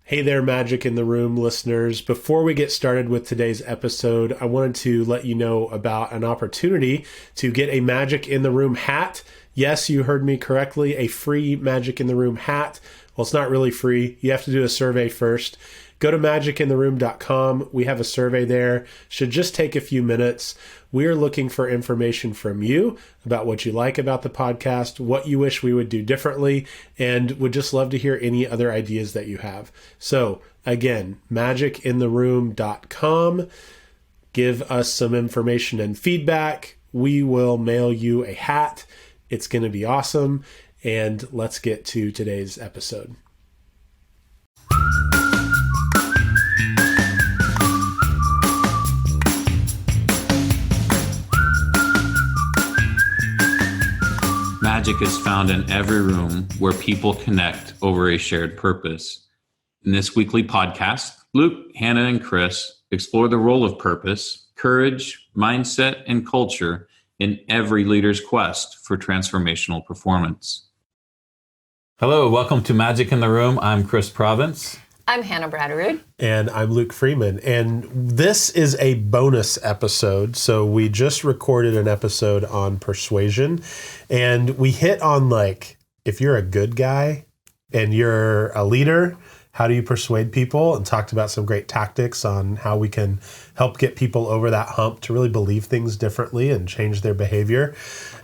Hey there, Magic in the Room listeners. Before we get started with today's episode, I wanted to let you know about an opportunity to get a Magic in the Room hat. Yes, you heard me correctly, a free Magic in the Room hat. Well, it's not really free. You have to do a survey first. Go to magicintheroom.com. We have a survey there. Should just take a few minutes. We are looking for information from you about what you like about the podcast, what you wish we would do differently, and would just love to hear any other ideas that you have. So again, magicintheroom.com. Give us some information and feedback. We will mail you a hat. It's going to be awesome. And let's get to today's episode. Magic is found in every room where people connect over a shared purpose. In this weekly podcast, Luke, Hannah, and Chris explore the role of purpose, courage, mindset, and culture in every leader's quest for transformational performance. Hello, welcome to Magic in the Room. I'm Chris Province. I'm Hannah Bratterud. And I'm Luke Freeman. And this is a bonus episode. So we just recorded an episode on persuasion. And we hit on, like, if you're a good guy and you're a leader, how do you persuade people? And talked about some great tactics on how we can help get people over that hump to really believe things differently and change their behavior.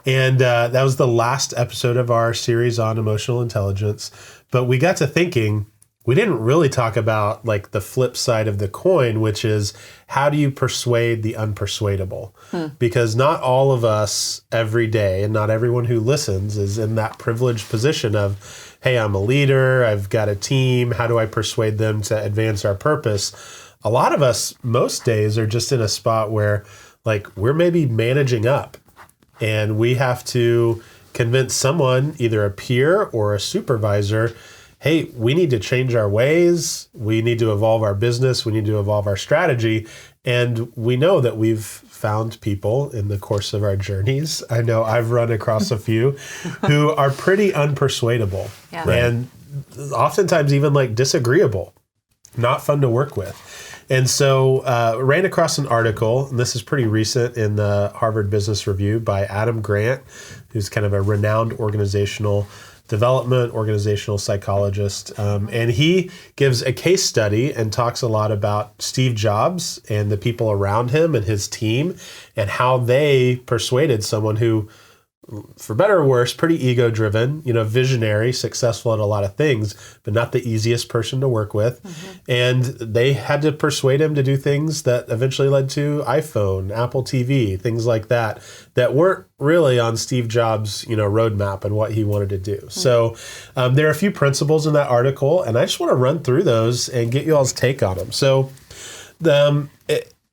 And that was the last episode of our series on emotional intelligence. But we got to thinking, we didn't really talk about like the flip side of the coin, which is how do you persuade the unpersuadable? Because not all of us every day and not everyone who listens is in that privileged position of, hey, I'm a leader, I've got a team, how do I persuade them to advance our purpose? A lot of us most days are just in a spot where like we're maybe managing up and we have to convince someone, either a peer or a supervisor, hey, we need to change our ways, we need to evolve our business, we need to evolve our strategy. And we know that we've found people in the course of our journeys. I know I've run across a few who are pretty unpersuadable and oftentimes even like disagreeable, not fun to work with. And so ran across an article, and this is pretty recent in the Harvard Business Review by Adam Grant, who's kind of a renowned organizational psychologist. And he gives a case study and talks a lot about Steve Jobs and the people around him and his team and how they persuaded someone who, for better or worse, pretty ego-driven, visionary, successful at a lot of things, but not the easiest person to work with. And they had to persuade him to do things that eventually led to iPhone, Apple TV, things like that weren't really on Steve Jobs' roadmap and what he wanted to do. So there are a few principles in that article, and I just want to run through those and get you all's take on them. So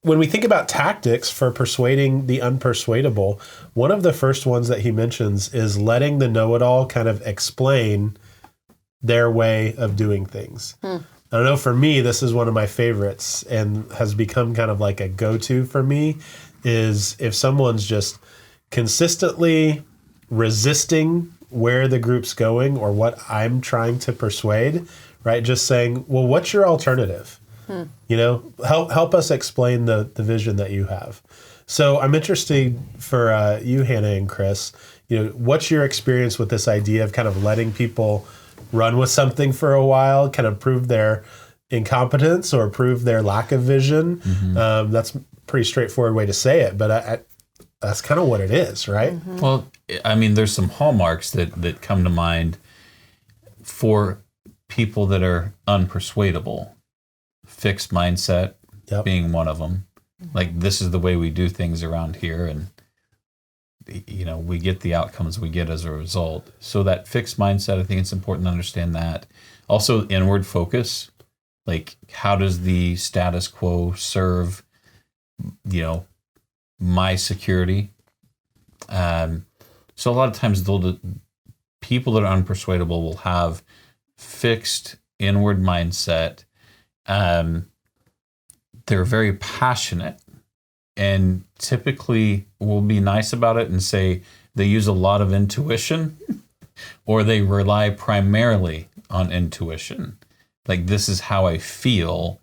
when we think about tactics for persuading the unpersuadable, one of the first ones that he mentions is letting the know-it-all kind of explain their way of doing things. I don't know, for me, this is one of my favorites and has become kind of like a go-to for me, is if someone's just consistently resisting where the group's going or what I'm trying to persuade, right? Just saying, well, what's your alternative? Help us explain the vision that you have. So I'm interested for you, Hannah and Chris, what's your experience with this idea of kind of letting people run with something for a while, kind of prove their incompetence or prove their lack of vision? That's a pretty straightforward way to say it, but that's kind of what it is, right? Well, I mean, there's some hallmarks that come to mind for people that are unpersuadable. Fixed mindset being one of them. Like, this is the way we do things around here, and we get the outcomes we get as a result. So that fixed mindset, I think it's important to understand that. Also, inward focus. Like, how does the status quo serve, my security? So a lot of times, people that are unpersuadable will have fixed inward mindset. They're very passionate and typically will be nice about it and say they use a lot of intuition or they rely primarily on intuition. Like, this is how I feel.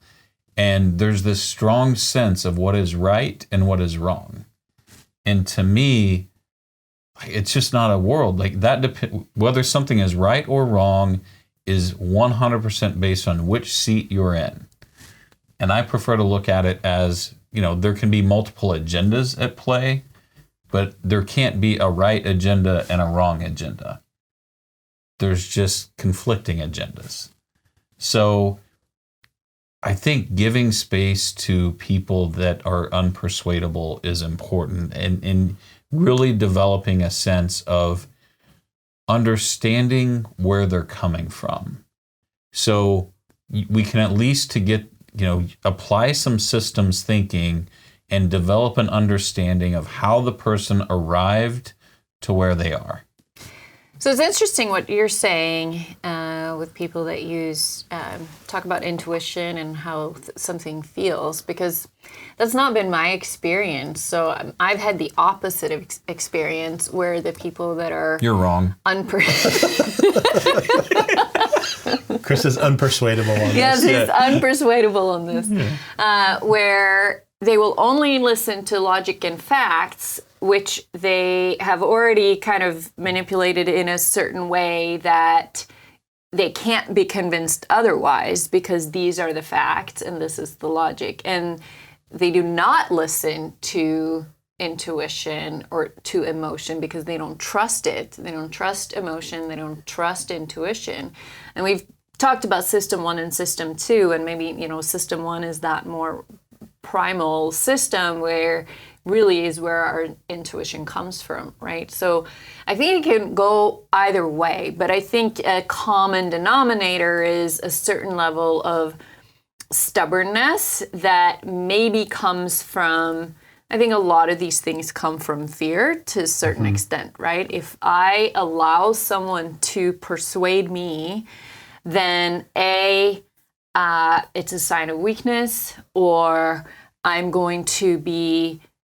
And there's this strong sense of what is right and what is wrong. And to me, it's just not a world like that. Whether something is right or wrong is 100% based on which seat you're in. And I prefer to look at it as, there can be multiple agendas at play, but there can't be a right agenda and a wrong agenda. There's just conflicting agendas. So I think giving space to people that are unpersuadable is important, and really developing a sense of understanding where they're coming from. So we can at least apply some systems thinking and develop an understanding of how the person arrived to where they are. So it's interesting what you're saying with people that talk about intuition and how something feels, because that's not been my experience. So I've had the opposite experience where the people that are... You're wrong. Chris is unpersuadable on this. Yes, he's unpersuadable on this. Where they will only listen to logic and facts, which they have already kind of manipulated in a certain way that they can't be convinced otherwise, because these are the facts and this is the logic. And they do not listen to intuition or to emotion because they don't trust it. They don't trust emotion. They don't trust intuition. And we've talked about system 1 and system 2, and maybe, system 1 is that more primal system where really is where our intuition comes from, right? So I think it can go either way, but I think a common denominator is a certain level of stubbornness that maybe comes from, I think a lot of these things come from fear to a certain extent, right? If I allow someone to persuade me, then it's a sign of weakness, or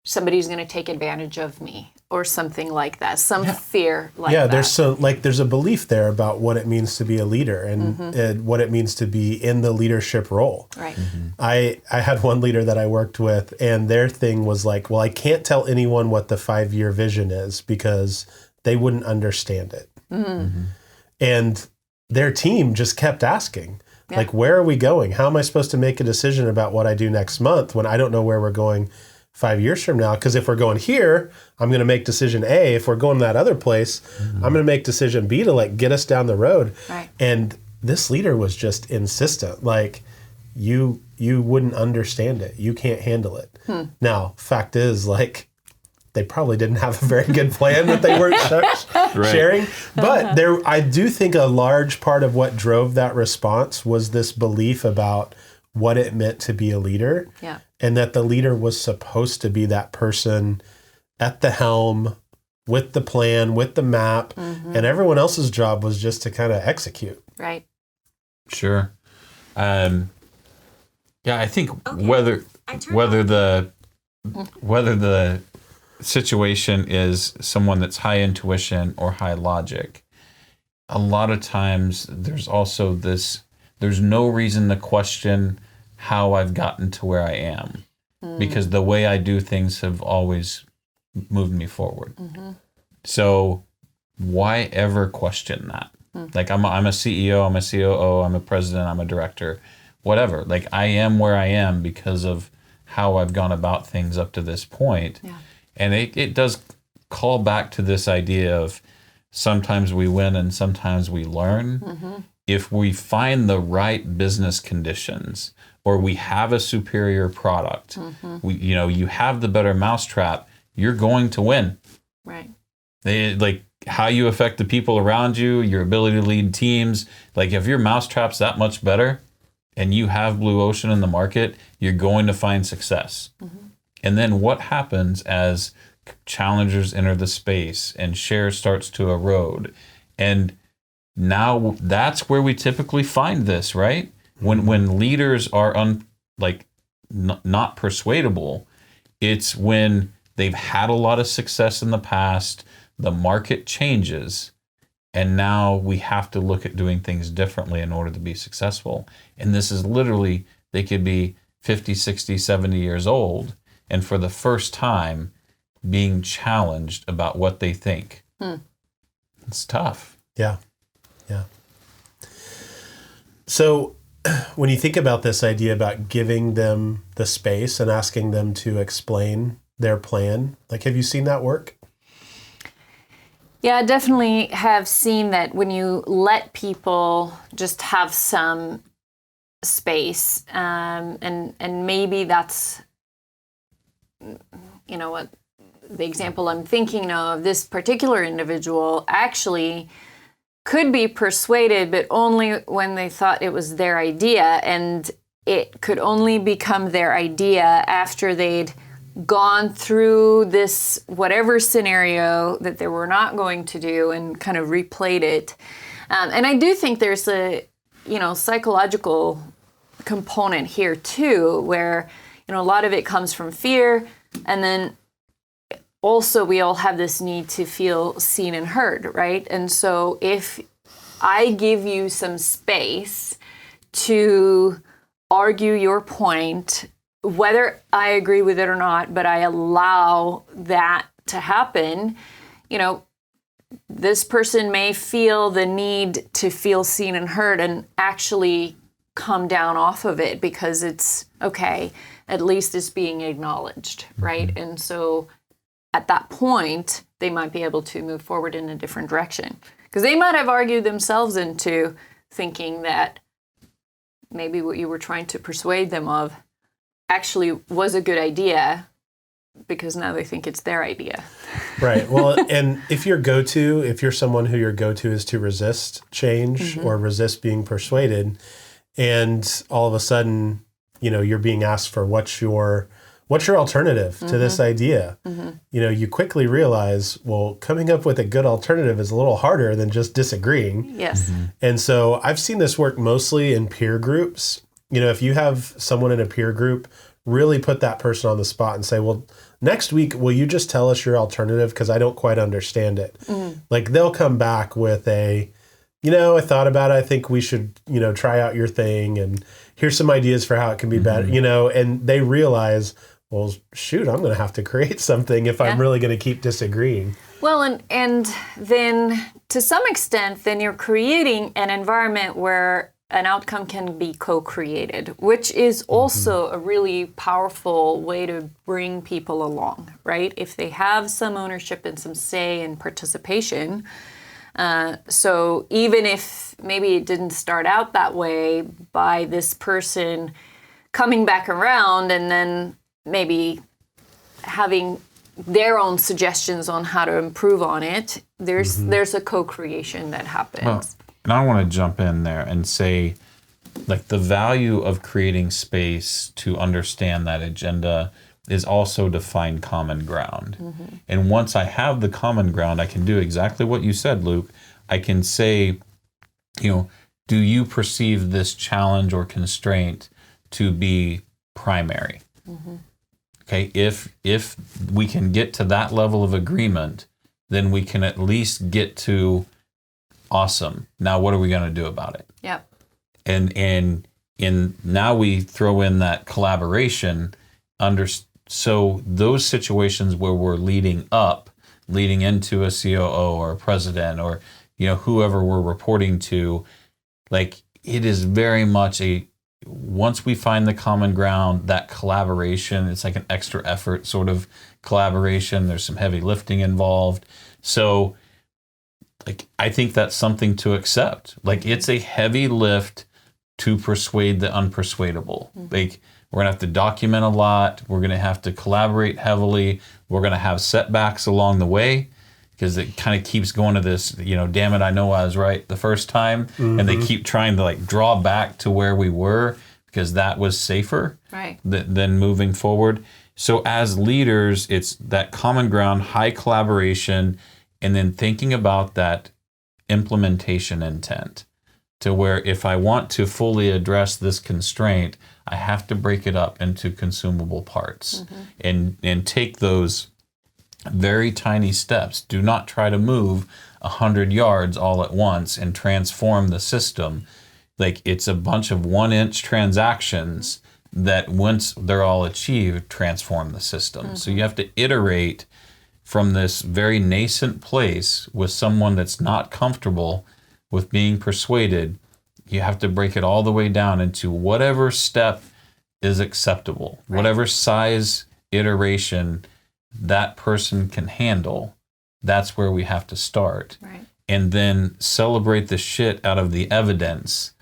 somebody's going to take advantage of me, or something like that. Fear like that. Yeah, there's a belief there about what it means to be a leader and what it means to be in the leadership role. Right. I had one leader that I worked with, and their thing was like, well, I can't tell anyone what the 5-year vision is because they wouldn't understand it. And their team just kept asking, like, where are we going? How am I supposed to make a decision about what I do next month when I don't know where we're going 5 years from now? Because if we're going here, I'm going to make decision A. If we're going that other place, I'm going to make decision B to get us down the road. Right. And this leader was just insistent, like, you wouldn't understand it. You can't handle it. Now, fact is, they probably didn't have a very good plan that they weren't sharing. But I do think a large part of what drove that response was this belief about what it meant to be a leader. Yeah. And that the leader was supposed to be that person at the helm with the plan, with the map, and everyone else's job was just to kind of execute. Right. Sure. I think whether the situation is someone that's high intuition or high logic, a lot of times there's also there's no reason to question how I've gotten to where I am, because the way I do things have always moved me forward. So why ever question that? Like, I'm a CEO, I'm a COO, I'm a president, I'm a director, whatever. Like, I am where I am because of how I've gone about things up to this point. Yeah. And it does call back to this idea of sometimes we win and sometimes we learn. If we find the right business conditions, or we have a superior product, you have the better mousetrap, you're going to win. Right. How you affect the people around you, your ability to lead teams. Like, if your mousetrap's that much better and you have blue ocean in the market, you're going to find success. And then what happens as challengers enter the space and share starts to erode? And now that's where we typically find this, right? When leaders are not persuadable, it's when they've had a lot of success in the past, the market changes, And now we have to look at doing things differently in order to be successful. And this is literally, they could be 50, 60, 70 years old, and for the first time being challenged about what they think. It's tough. Yeah. Yeah. So when you think about this idea about giving them the space and asking them to explain their plan, like, have you seen that work? Yeah, I definitely have seen that when you let people just have some space, and maybe that's, you know, what the example I'm thinking of, this particular individual actually could be persuaded, but only when they thought it was their idea, and it could only become their idea after they'd gone through this whatever scenario that they were not going to do and kind of replayed it. And I do think there's a, you know, psychological component here too, where, you know, a lot of it comes from fear, and then also we all have this need to feel seen and heard, right? And so if I give you some space to argue your point, whether I agree with it or not, but I allow that to happen, you know, this person may feel the need to feel seen and heard and actually come down off of it because it's, okay, at least it's being acknowledged, right? And so at that point, they might be able to move forward in a different direction. Because they might have argued themselves into thinking that maybe what you were trying to persuade them of actually was a good idea, because now they think it's their idea. Right. Well, and if you're someone who your go-to is to resist change or resist being persuaded, and all of a sudden, you know, you're being asked for what's your alternative to this idea, you know, you quickly realize, well, coming up with a good alternative is a little harder than just disagreeing. Yes. And so I've seen this work mostly in peer groups. You know, if you have someone in a peer group, really put that person on the spot and say, well, next week, will you just tell us your alternative? Because I don't quite understand it. Like, they'll come back with I thought about it. I think we should, you know, try out your thing. And here's some ideas for how it can be better, you know, and they realize, well, shoot, I'm going to have to create something if I'm really going to keep disagreeing. Well, and then to some extent, then you're creating an environment where an outcome can be co-created, which is also a really powerful way to bring people along, right? If they have some ownership and some say and participation. So even if maybe it didn't start out that way, by this person coming back around and then maybe having their own suggestions on how to improve on it, there's a co-creation that happens. Well, and I want to jump in there and say, like, the value of creating space to understand that agenda is also to find common ground. And once I have the common ground, I can do exactly what you said, Luke. I can say, you know, do you perceive this challenge or constraint to be primary? Okay, if we can get to that level of agreement, then we can at least get to, awesome, now what are we going to do about it? Yep. And now we throw in that collaboration so those situations where we're leading into a COO or a president or, you know, whoever we're reporting to, like, it is very much once we find the common ground, that collaboration, it's like an extra effort sort of collaboration. There's some heavy lifting involved. So, like, I think that's something to accept. Like, it's a heavy lift to persuade the unpersuadable. Like, we're going to have to document a lot. We're going to have to collaborate heavily. We're going to have setbacks along the way, because it kind of keeps going to this, you know, damn it, I know I was right the first time. And they keep trying to, like, draw back to where we were because that was safer than moving forward. So as leaders, it's that common ground, high collaboration, and then thinking about that implementation intent to where if I want to fully address this constraint, I have to break it up into consumable parts and take those very tiny steps. Do not try to move 100 yards all at once and transform the system. Like, it's a bunch of 1-inch transactions that, once they're all achieved, transform the system. So you have to iterate from this very nascent place with someone that's not comfortable with being persuaded. You have to break it all the way down into whatever step is acceptable, whatever size iteration that person can handle. That's where we have to start. And then celebrate the shit out of the evidence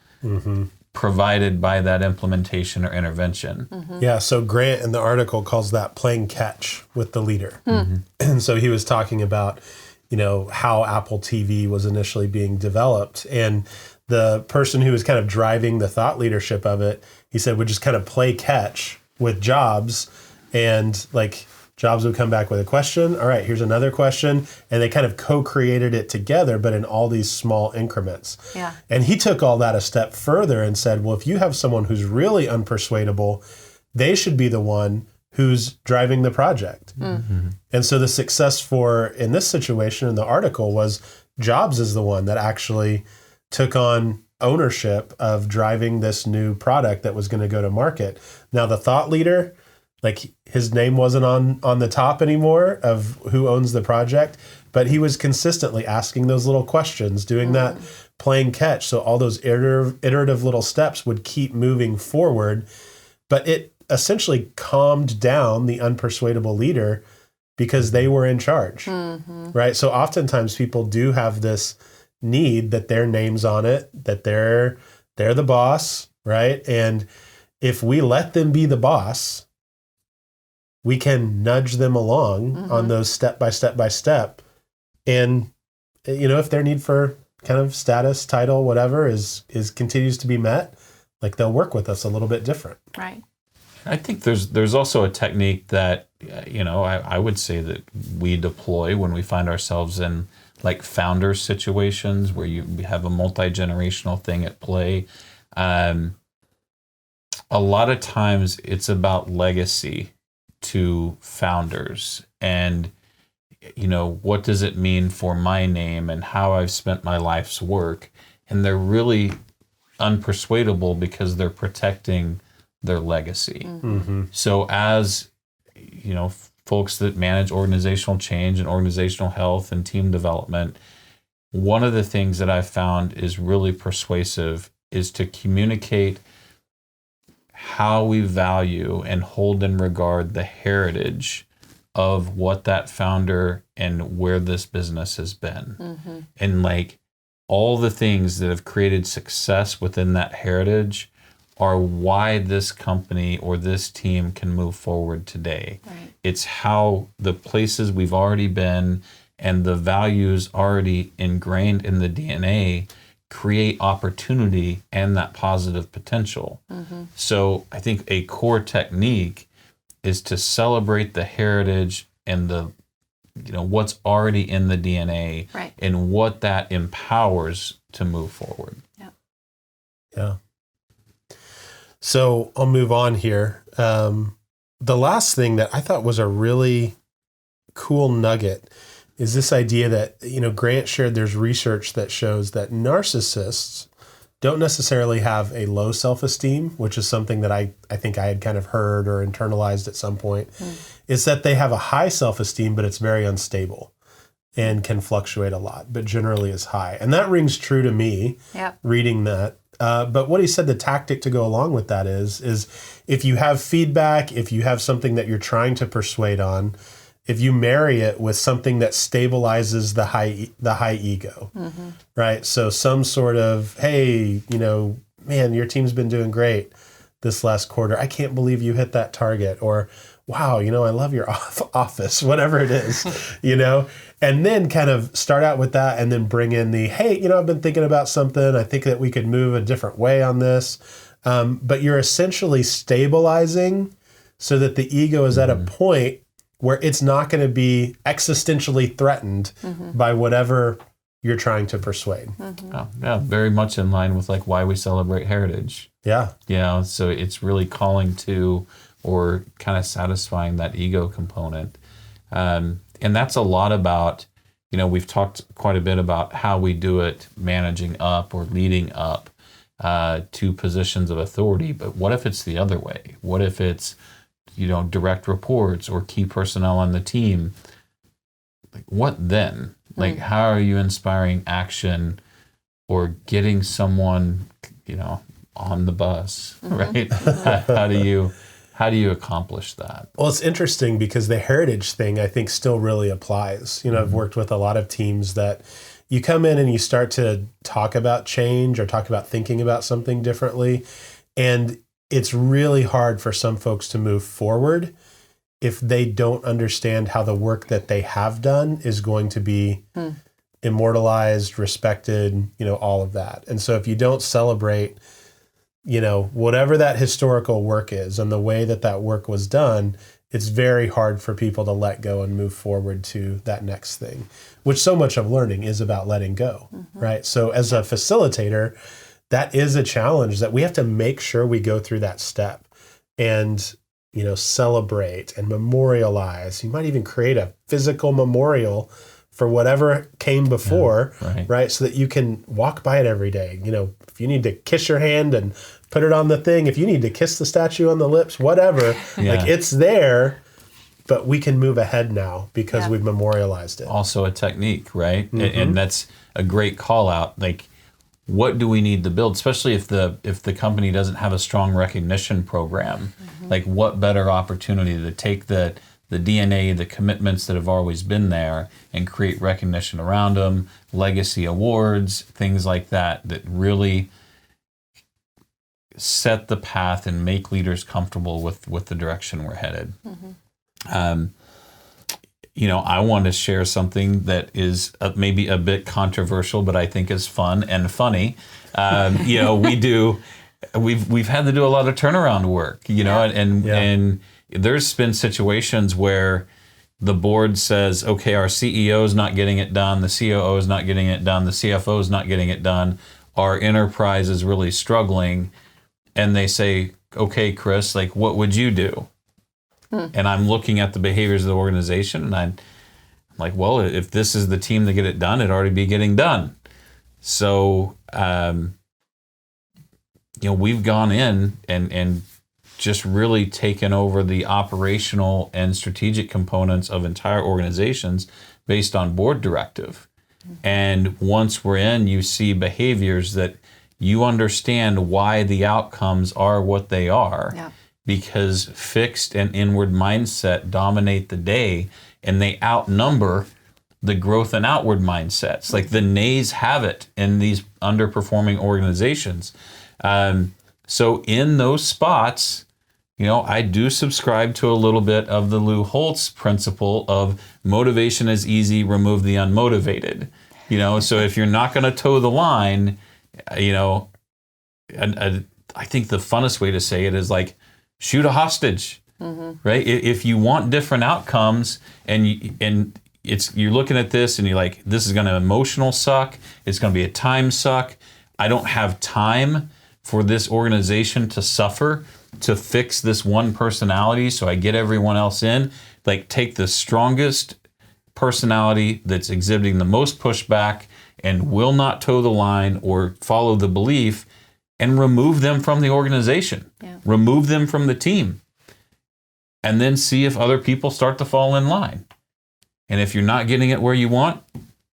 provided by that implementation or intervention. Yeah, so Grant in the article calls that playing catch with the leader. And so he was talking about, how Apple TV was initially being developed. And the person who was kind of driving the thought leadership of it, he said, would just kind of play catch with Jobs, and like Jobs would come back with a question. All right, here's another question. And they kind of co-created it together, but in all these small increments. Yeah. And he took all that a step further and said, well, if you have someone who's really unpersuadable, they should be the one who's driving the project. And so the success in this situation in the article was Jobs is the one that actually took on ownership of driving this new product that was going to go to market. Now, the thought leader, like, his name wasn't on the top anymore of who owns the project, but he was consistently asking those little questions, doing that playing catch. So all those iterative little steps would keep moving forward, but it essentially calmed down the unpersuadable leader because they were in charge, right? So oftentimes people do have this need that their name's on it, that they're the boss, right? And if we let them be the boss, we can nudge them along on those step by step. And, if their need for kind of status, title, whatever is continues to be met, like, they'll work with us a little bit different. Right. I think there's also a technique that, I would say that we deploy when we find ourselves in, like, founder situations where you have a multi-generational thing at play. A lot of times it's about legacy to founders, and what does it mean for my name and how I've spent my life's work. And they're really unpersuadable because they're protecting their legacy. So as folks that manage organizational change and organizational health and team development, one of the things that I've found is really persuasive is to communicate how we value and hold in regard the heritage of what that founder and where this business has been. And, like, all the things that have created success within that heritage are why this company or this team can move forward today. It's how the places we've already been and the values already ingrained in the DNA create opportunity and that positive potential. So I think a core technique is to celebrate the heritage and the what's already in the DNA and what that empowers to move forward. Yeah. So I'll move on here. The last thing that I thought was a really cool nugget is this idea that, Grant shared there's research that shows that narcissists don't necessarily have a low self-esteem, which is something that I think I had kind of heard or internalized at some point. It's that they have a high self-esteem, but it's very unstable and can fluctuate a lot, but generally is high. And that rings true to me reading that. But what he said, the tactic to go along with that is if you have feedback, if you have something that you're trying to persuade on, if you marry it with something that stabilizes the high ego, right? So some sort of, hey, man, your team's been doing great this last quarter. I can't believe you hit that target. Or, wow, I love your office, whatever it is, and then kind of start out with that and then bring in the, hey, I've been thinking about something. I think that we could move a different way on this. But you're essentially stabilizing so that the ego is at a point where it's not going to be existentially threatened by whatever you're trying to persuade. Oh, yeah, very much in line with, like, why we celebrate heritage. Yeah. So it's really calling to or kind of satisfying that ego component. And that's a lot about, we've talked quite a bit about how we do it, managing up or leading up to positions of authority. But what if it's the other way? What if it's, direct reports or key personnel on the team? Like, what then? Like, how are you inspiring action or getting someone, on the bus, right? How do you accomplish that? Well, it's interesting because the heritage thing, I think, still really applies. I've worked with a lot of teams that you come in and you start to talk about change or talk about thinking about something differently. And it's really hard for some folks to move forward if they don't understand how the work that they have done is going to be immortalized, respected, all of that. And so if you don't celebrate, whatever that historical work is and the way that that work was done, it's very hard for people to let go and move forward to that next thing, which so much of learning is about letting go, right? So as a facilitator, that is a challenge that we have to make sure we go through that step and, celebrate and memorialize. You might even create a physical memorial for whatever came before, right? So that you can walk by it every day. If you need to kiss your hand and put it on the thing, if you need to kiss the statue on the lips, whatever, like it's there, but we can move ahead now because we've memorialized it. Also a technique, right? And that's a great call out. Like, what do we need to build, especially if the company doesn't have a strong recognition program? Like, what better opportunity to take the DNA, the commitments that have always been there, and create recognition around them, legacy awards, things like that really set the path and make leaders comfortable with the direction we're headed. I want to share something that is maybe a bit controversial, but I think is fun and funny. We've had to do a lot of turnaround work, and there's been situations where the board says, okay, our CEO is not getting it done, the COO is not getting it done, the CFO is not getting it done, our enterprise is really struggling, and they say, okay, Chris, like, what would you do? And I'm looking at the behaviors of the organization, and I'm like, well, if this is the team to get it done, it'd already be getting done. So, we've gone in and just really taken over the operational and strategic components of entire organizations based on board directive. And once we're in, you see behaviors that you understand why the outcomes are what they are. Yeah. Because fixed and inward mindset dominate the day, and they outnumber the growth and outward mindsets. Like, the nays have it in these underperforming organizations. So in those spots, I do subscribe to a little bit of the Lou Holtz principle of motivation is easy, remove the unmotivated. So if you're not going to toe the line, and I think the funnest way to say it is like, shoot a hostage, right? If you want different outcomes and you're looking at this and you're like, this is going to emotional suck. It's going to be a time suck. I don't have time for this organization to suffer to fix this one personality. So I get everyone else in. Like, take the strongest personality that's exhibiting the most pushback and will not toe the line or follow the belief, and remove them from the organization, remove them from the team, and then see if other people start to fall in line. And if you're not getting it where you want,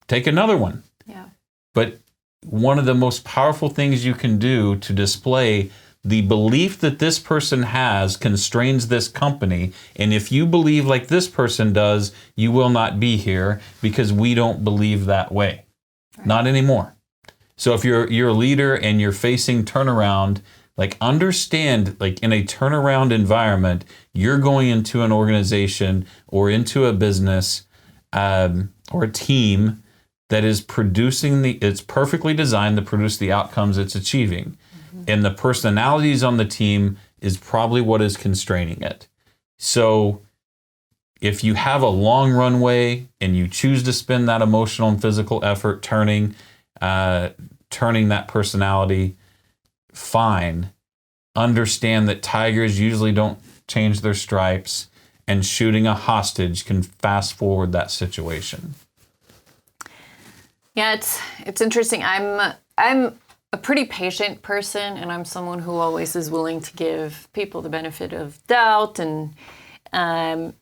take another one. Yeah. But one of the most powerful things you can do to display the belief that this person has constrains this company, and if you believe like this person does, you will not be here because we don't believe that way. Right. Not anymore. So if you're a leader and you're facing turnaround, like, understand, like, in a turnaround environment, you're going into an organization or into a business or a team that is producing it's perfectly designed to produce the outcomes it's achieving. And the personalities on the team is probably what is constraining it. So if you have a long runway and you choose to spend that emotional and physical effort turning that personality, fine. Understand that tigers usually don't change their stripes, and shooting a hostage can fast forward that situation. Yeah, it's interesting. I'm a pretty patient person, and I'm someone who always is willing to give people the benefit of doubt, and I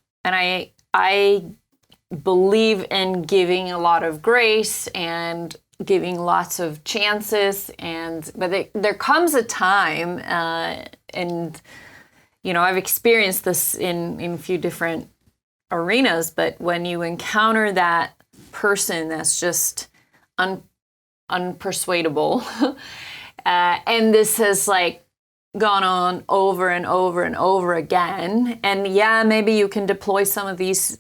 believe in giving a lot of grace and giving lots of chances, but there comes a time, and I've experienced this in a few different arenas, but when you encounter that person that's just unpersuadable, and this has like gone on over and over and over again, and yeah, maybe you can deploy some of these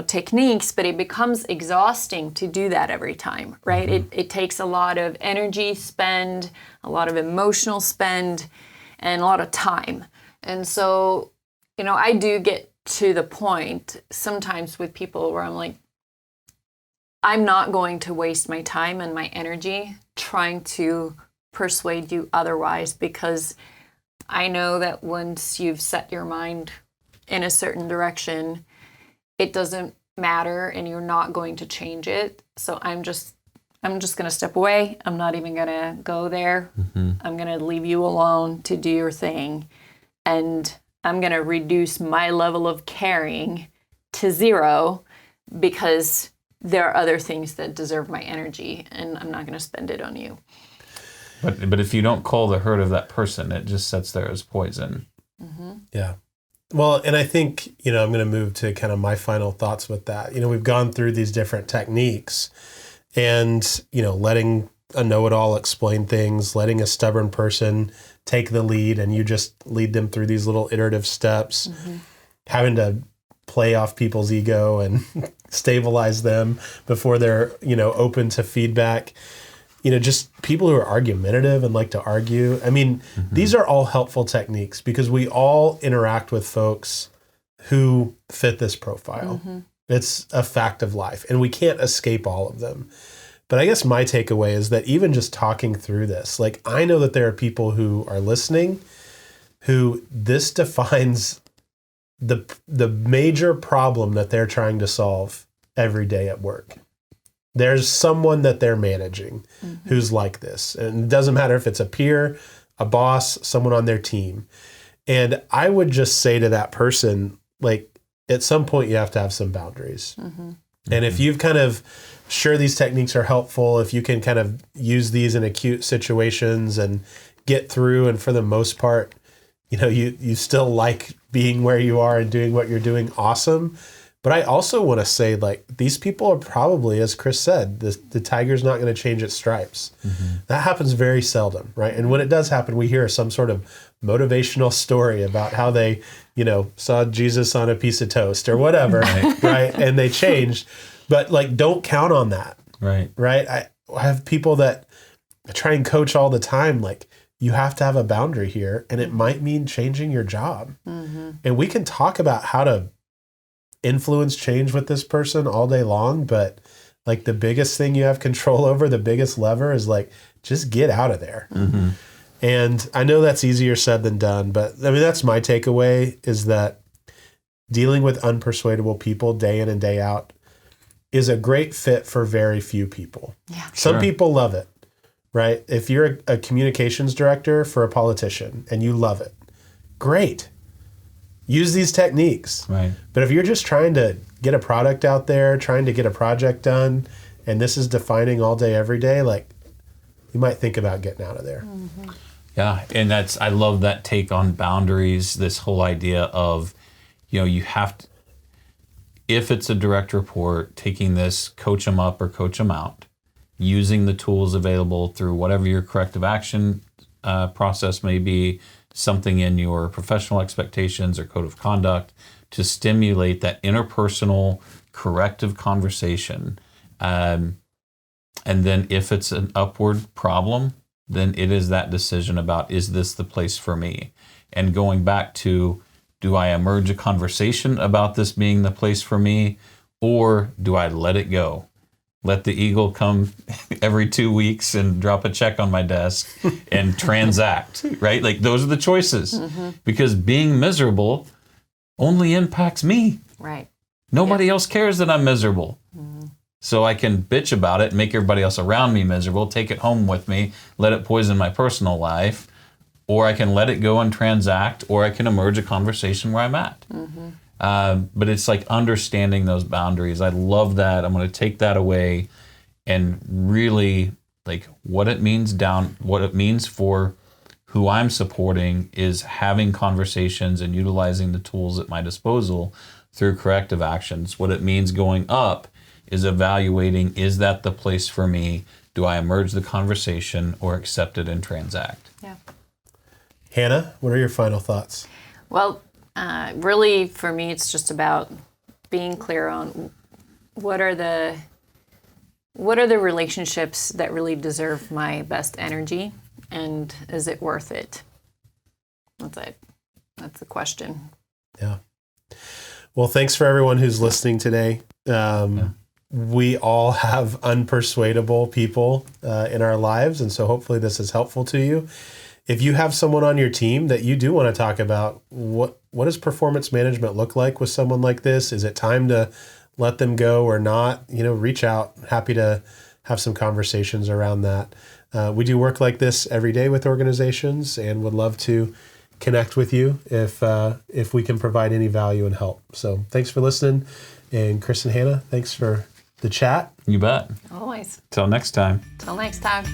techniques, but it becomes exhausting to do that every time, right? Mm-hmm. It takes a lot of energy spend, a lot of emotional spend, and a lot of time. And so, I do get to the point sometimes with people where I'm like, I'm not going to waste my time and my energy trying to persuade you otherwise, because I know that once you've set your mind in a certain direction, it doesn't matter and you're not going to change it. So I'm just going to step away. I'm not even going to go there. Mm-hmm. I'm going to leave you alone to do your thing. And I'm going to reduce my level of caring to 0 because there are other things that deserve my energy, and I'm not going to spend it on you. But if you don't cull the hurt of that person, it just sits there as poison. Mm-hmm. Yeah. Well, and I think, I'm going to move to kind of my final thoughts with that. We've gone through these different techniques and, letting a know-it-all explain things, letting a stubborn person take the lead, and you just lead them through these little iterative steps, mm-hmm. having to play off people's ego and stabilize them before they're, open to feedback. Just people who are argumentative and like to argue. I mean, mm-hmm. these are all helpful techniques because we all interact with folks who fit this profile. Mm-hmm. It's a fact of life, and we can't escape all of them. But I guess my takeaway is that even just talking through this, like, I know that there are people who are listening who this defines the major problem that they're trying to solve every day at work. There's someone that they're managing mm-hmm. who's like this. And it doesn't matter if it's a peer, a boss, someone on their team. And I would just say to that person, like, at some point you have to have some boundaries. Mm-hmm. And if you've kind of, sure, these techniques are helpful, if you can kind of use these in acute situations and get through, and for the most part, you still like being where you are and doing what you're doing, awesome. But I also want to say, like, these people are probably, as Chris said, the tiger's not going to change its stripes. Mm-hmm. That happens very seldom, right? And when it does happen, we hear some sort of motivational story about how they, saw Jesus on a piece of toast or whatever, right? And they changed. But, like, don't count on that, right? I have people that I try and coach all the time, like, you have to have a boundary here, and it might mean changing your job. Mm-hmm. And we can talk about how to influence change with this person all day long, but like the biggest thing you have control over, the biggest lever is like, just get out of there. Mm-hmm. And I know that's easier said than done, but I mean, that's my takeaway, is that dealing with unpersuadable people day in and day out is a great fit for very few people. Yeah. Some people love it, right? If you're a communications director for a politician and you love it, great. Use these techniques. Right. But if you're just trying to get a product out there, trying to get a project done, and this is defining all day, every day, like, you might think about getting out of there. Mm-hmm. Yeah, and I love that take on boundaries, this whole idea of, you have to, if it's a direct report, taking this, coach them up or coach them out, using the tools available through whatever your corrective action process may be, something in your professional expectations or code of conduct to stimulate that interpersonal corrective conversation. And then if it's an upward problem, then it is that decision about, is this the place for me? And going back to, do I emerge a conversation about this being the place for me, or do I let it go? Let the eagle come every 2 weeks and drop a check on my desk and transact, right? Like, those are the choices. Mm-hmm. Because being miserable only impacts me. Right. Nobody else cares that I'm miserable. So I can bitch about it, make everybody else around me miserable, take it home with me, let it poison my personal life, or I can let it go and transact, or I can emerge a conversation where I'm at. But it's like understanding those boundaries. I love that. I'm going to take that away and really like what it means for who I'm supporting is having conversations and utilizing the tools at my disposal through corrective actions. What it means going up is evaluating, is that the place for me? Do I emerge the conversation or accept it and transact? Yeah. Hannah, what are your final thoughts? Well, really for me, it's just about being clear on what are the relationships that really deserve my best energy, and is it worth it? That's it. That's the question. Yeah. Well, thanks for everyone who's listening today. We all have unpersuadable people in our lives, and so hopefully this is helpful to you. If you have someone on your team that you do want to talk about, what does performance management look like with someone like this? Is it time to let them go or not? Reach out. Happy to have some conversations around that. We do work like this every day with organizations and would love to connect with you if we can provide any value and help. So thanks for listening. And Chris and Hannah, thanks for the chat. You bet. Always. Till next time. Till next time.